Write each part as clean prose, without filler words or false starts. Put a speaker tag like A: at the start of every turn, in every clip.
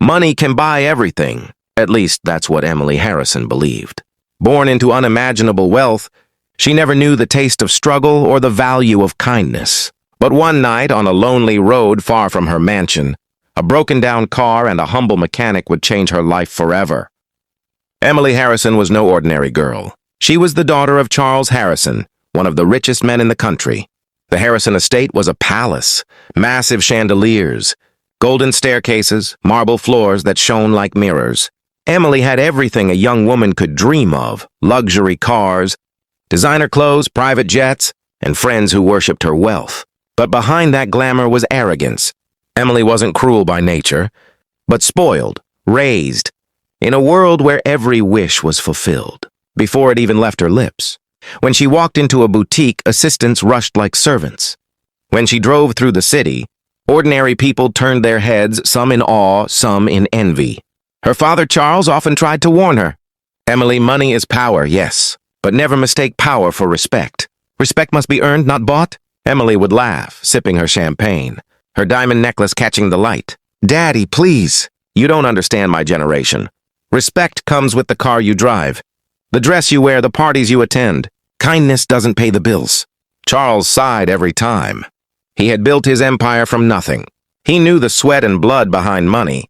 A: Money can buy everything. At least that's what Emily Harrison believed. Born into unimaginable wealth, she never knew the taste of struggle or the value of kindness. But one night, on a lonely road far from her mansion, a broken-down car and a humble mechanic would change her life forever. Emily Harrison was no ordinary girl. She was the daughter of Charles Harrison, one of the richest men in the country. The Harrison estate was a palace, massive chandeliers, golden staircases, marble floors that shone like mirrors. Emily had everything a young woman could dream of: luxury cars, designer clothes, private jets, and friends who worshipped her wealth. But behind that glamour was arrogance. Emily wasn't cruel by nature, but spoiled, raised, in a world where every wish was fulfilled, before it even left her lips. When she walked into a boutique, assistants rushed like servants. When she drove through the city, ordinary people turned their heads, some in awe, some in envy. Her father, Charles, often tried to warn her. Emily, money is power, yes, but never mistake power for respect. Respect must be earned, not bought. Emily would laugh, sipping her champagne, her diamond necklace catching the light. Daddy, please. You don't understand my generation. Respect comes with the car you drive, the dress you wear, the parties you attend. Kindness doesn't pay the bills. Charles sighed every time. He had built his empire from nothing. He knew the sweat and blood behind money,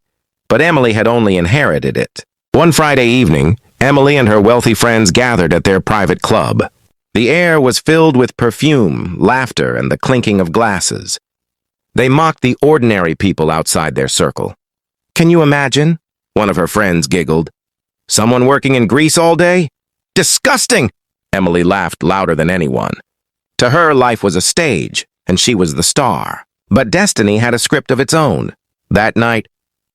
A: but Emily had only inherited it. One Friday evening, Emily and her wealthy friends gathered at their private club. The air was filled with perfume, laughter, and the clinking of glasses. They mocked the ordinary people outside their circle. Can you imagine? One of her friends giggled. Someone working in Greece all day? Disgusting! Emily laughed louder than anyone. To her, life was a stage, and she was the star. But destiny had a script of its own. That night,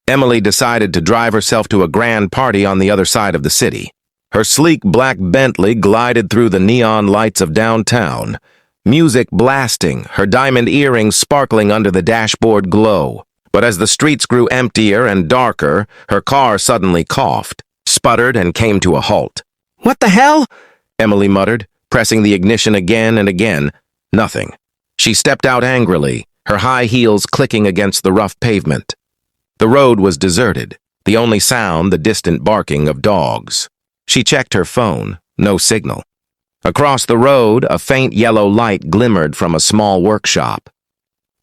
A: Emily decided to drive herself to a grand party on the other side of the city. Her sleek black Bentley glided through the neon lights of downtown, music blasting, her diamond earrings sparkling under the dashboard glow. But as the streets grew emptier and darker, her car suddenly coughed, sputtered, and came to a halt. "What the hell?" Emily muttered, pressing the ignition again and again. Nothing. She stepped out angrily, her high heels clicking against the rough pavement. The road was deserted, the only sound the distant barking of dogs. She checked her phone. No signal. Across the road, a faint yellow light glimmered from a small workshop.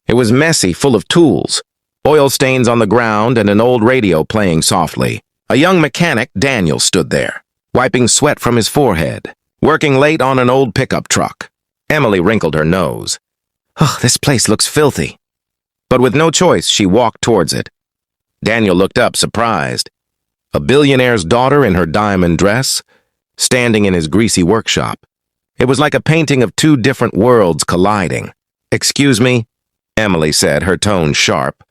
A: It was messy, full of tools, oil stains on the ground and an old radio playing softly. A young mechanic, Daniel, stood there, wiping sweat from his forehead, working late on an old pickup truck. Emily wrinkled her nose. "Oh, this place looks filthy." But with no choice, she walked towards it. Daniel looked up, surprised. A billionaire's daughter in her diamond dress, standing in his greasy workshop. It was like a painting of two different worlds colliding. "Excuse me," Emily said, her tone sharp.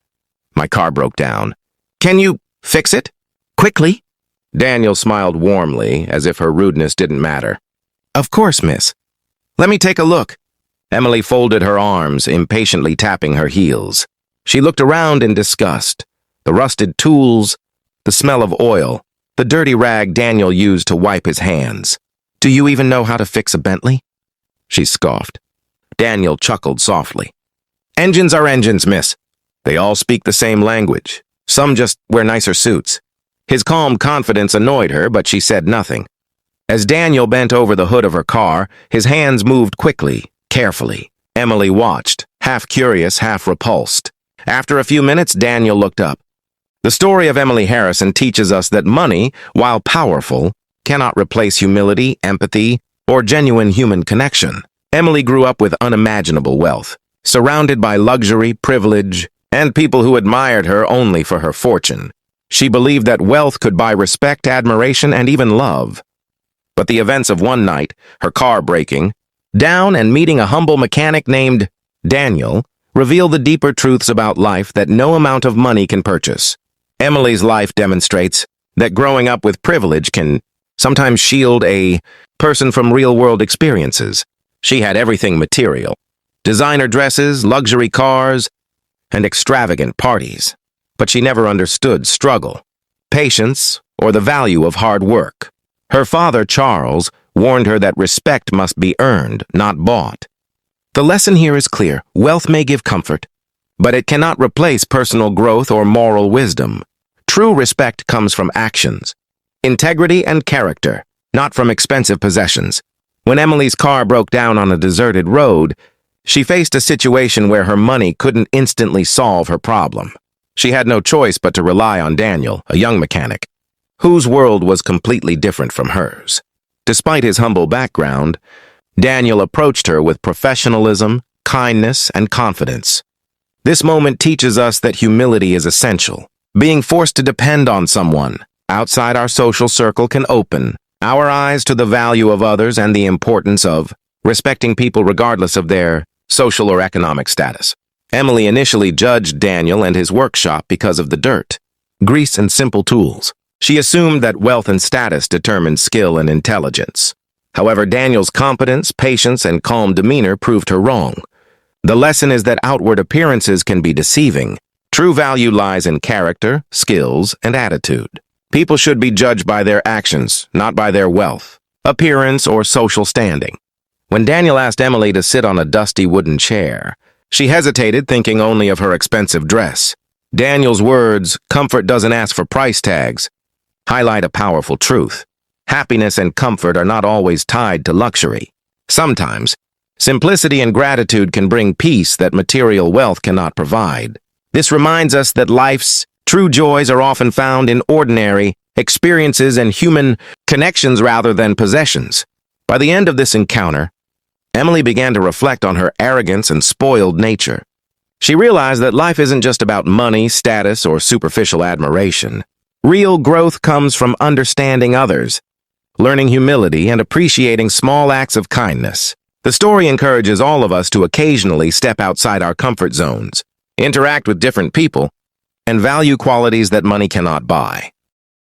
A: "My car broke down. Can you fix it? Quickly?" Daniel smiled warmly, as if her rudeness didn't matter. "Of course, miss. Let me take a look." Emily folded her arms, impatiently tapping her heels. She looked around in disgust. The rusted tools, the smell of oil, the dirty rag Daniel used to wipe his hands. "Do you even know how to fix a Bentley?" She scoffed. Daniel chuckled softly. "Engines are engines, miss. They all speak the same language. Some just wear nicer suits." His calm confidence annoyed her, but she said nothing. As Daniel bent over the hood of her car, his hands moved quickly, carefully. Emily watched, half curious, half repulsed. After a few minutes, Daniel looked up. The story of Emily Harrison teaches us that money, while powerful, cannot replace humility, empathy, or genuine human connection. Emily grew up with unimaginable wealth, surrounded by luxury, privilege, and people who admired her only for her fortune. She believed that wealth could buy respect, admiration, and even love. But the events of one night, her car breaking down and meeting a humble mechanic named Daniel, reveal the deeper truths about life that no amount of money can purchase. Emily's life demonstrates that growing up with privilege can sometimes shield a person from real-world experiences. She had everything material: designer dresses, luxury cars, and extravagant parties. But she never understood struggle, patience, or the value of hard work. Her father, Charles, warned her that respect must be earned, not bought. The lesson here is clear: wealth may give comfort, but it cannot replace personal growth or moral wisdom. True respect comes from actions, integrity and character, not from expensive possessions. When Emily's car broke down on a deserted road, she faced a situation where her money couldn't instantly solve her problem. She had no choice but to rely on Daniel, a young mechanic, whose world was completely different from hers. Despite his humble background, Daniel approached her with professionalism, kindness, and confidence. This moment teaches us that humility is essential. Being forced to depend on someone outside our social circle can open our eyes to the value of others and the importance of respecting people regardless of their social or economic status. Emily initially judged Daniel and his workshop because of the dirt, grease, and simple tools. She assumed that wealth and status determined skill and intelligence. However, Daniel's competence, patience, and calm demeanor proved her wrong. The lesson is that outward appearances can be deceiving. True value lies in character, skills, and attitude. People should be judged by their actions, not by their wealth, appearance, or social standing. When Daniel asked Emily to sit on a dusty wooden chair, she hesitated, thinking only of her expensive dress. Daniel's words, "Comfort doesn't ask for price tags," highlight a powerful truth. Happiness and comfort are not always tied to luxury. Sometimes, simplicity and gratitude can bring peace that material wealth cannot provide. This reminds us that life's true joys are often found in ordinary experiences and human connections rather than possessions. By the end of this encounter, Emily began to reflect on her arrogance and spoiled nature. She realized that life isn't just about money, status, or superficial admiration. Real growth comes from understanding others, learning humility, and appreciating small acts of kindness. The story encourages all of us to occasionally step outside our comfort zones, interact with different people, and value qualities that money cannot buy.